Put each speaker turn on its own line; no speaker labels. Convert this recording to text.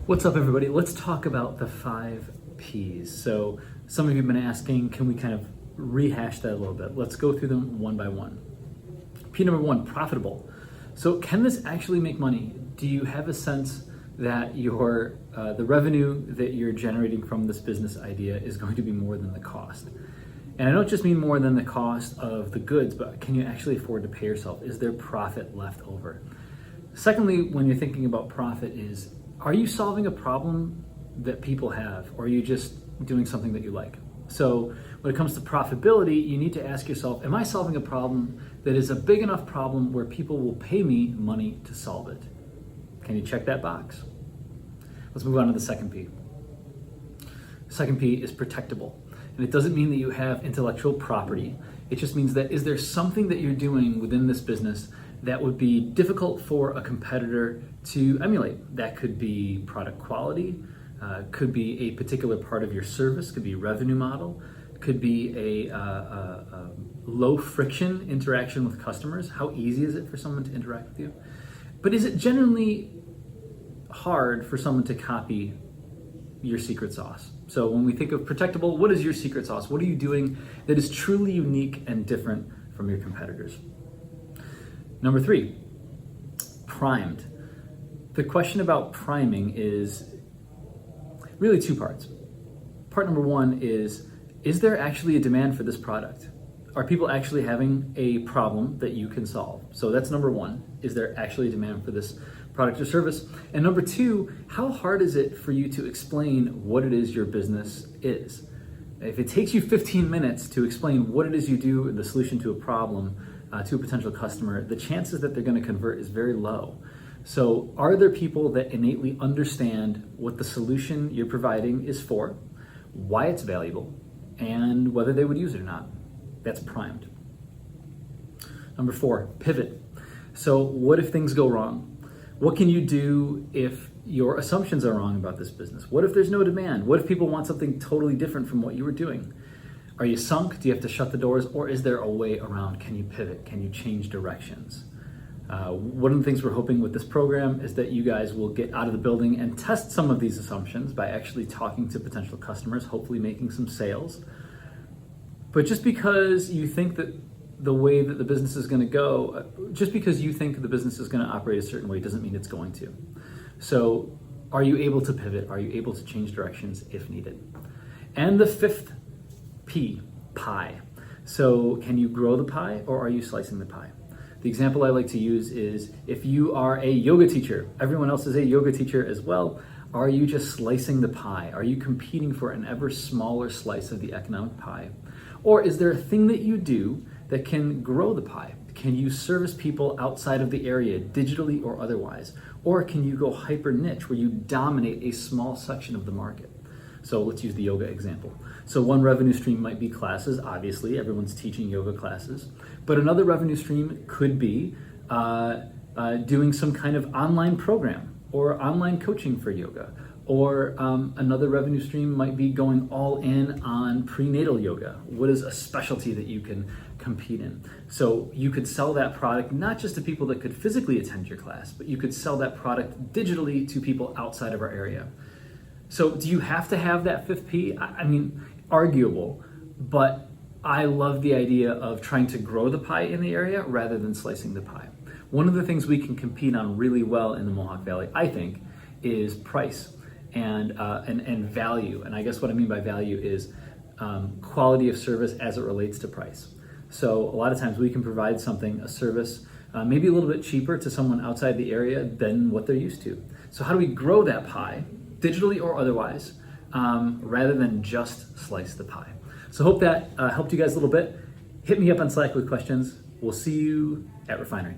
What's up, everybody? Let's talk about the 5 Ps. So some of you have been asking, can we kind of rehash that a little bit? Let's go through them one by one. P number 1, profitable. So can this actually make money? Do you have a sense that your the revenue that you're generating from this business idea is going to be more than the cost? And I don't just mean more than the cost of the goods, but can you actually afford to pay yourself? Is there profit left over? Secondly, when you're thinking about profit is, are you solving a problem that people have, or are you just doing something that you like? So when it comes to profitability, you need to ask yourself, am I solving a problem that is a big enough problem where people will pay me money to solve it? Can you check that box? Let's move on to the second P. Second P is protectable. And it doesn't mean that you have intellectual property. It just means that is there something that you're doing within this business that would be difficult for a competitor to emulate? That could be product quality, could be a particular part of your service, could be revenue model, could be a low friction interaction with customers. How easy is it for someone to interact with you? But is it generally hard for someone to copy your secret sauce? So when we think of protectable, what is your secret sauce? What are you doing that is truly unique and different from your competitors? Number 3, primed. The question about priming is really 2 parts. Part number 1 is there actually a demand for this product? Are people actually having a problem that you can solve? So that's number 1. Is there actually a demand for this product or service? And number 2, how hard is it for you to explain what it is your business is? If it takes you 15 minutes to explain what it is you do and the solution to a problem to a potential customer, the chances that they're going to convert is very low. So are there people that innately understand what the solution you're providing is for, why it's valuable, and whether they would use it or not? That's primed. Number 4, pivot. So what if things go wrong? What can you do if your assumptions are wrong about this business? What if there's no demand? What if people want something totally different from what you were doing? Are you sunk? Do you have to shut the doors? Or is there a way around? Can you pivot? Can you change directions? One of the things we're hoping with this program is that you guys will get out of the building and test some of these assumptions by actually talking to potential customers, hopefully making some sales. But just because you think that the way that the business is going to go, just because you think the business is going to operate a certain way doesn't mean it's going to. So are you able to pivot? Are you able to change directions if needed? And the 5th P, pie. So can you grow the pie, or are you slicing the pie? The example I like to use is if you are a yoga teacher, everyone else is a yoga teacher as well. Are you just slicing the pie? Are you competing for an ever smaller slice of the economic pie? Or is there a thing that you do that can grow the pie? Can you service people outside of the area, digitally or otherwise? Or can you go hyper niche where you dominate a small section of the market? So let's use the yoga example. So one revenue stream might be classes. Obviously, everyone's teaching yoga classes. But another revenue stream could be doing some kind of online program or online coaching for yoga. Or another revenue stream might be going all in on prenatal yoga. What is a specialty that you can compete in? So you could sell that product not just to people that could physically attend your class, but you could sell that product digitally to people outside of our area. So do you have to have that 5th P? I mean, arguable, but I love the idea of trying to grow the pie in the area rather than slicing the pie. One of the things we can compete on really well in the Mohawk Valley, I think, is price and value. And I guess what I mean by value is quality of service as it relates to price. So a lot of times we can provide something, a service, maybe a little bit cheaper to someone outside the area than what they're used to. So how do we grow that pie, digitally or otherwise, rather than just slice the pie? So hope that helped you guys a little bit. Hit me up on Slack with questions. We'll see you at Refinery.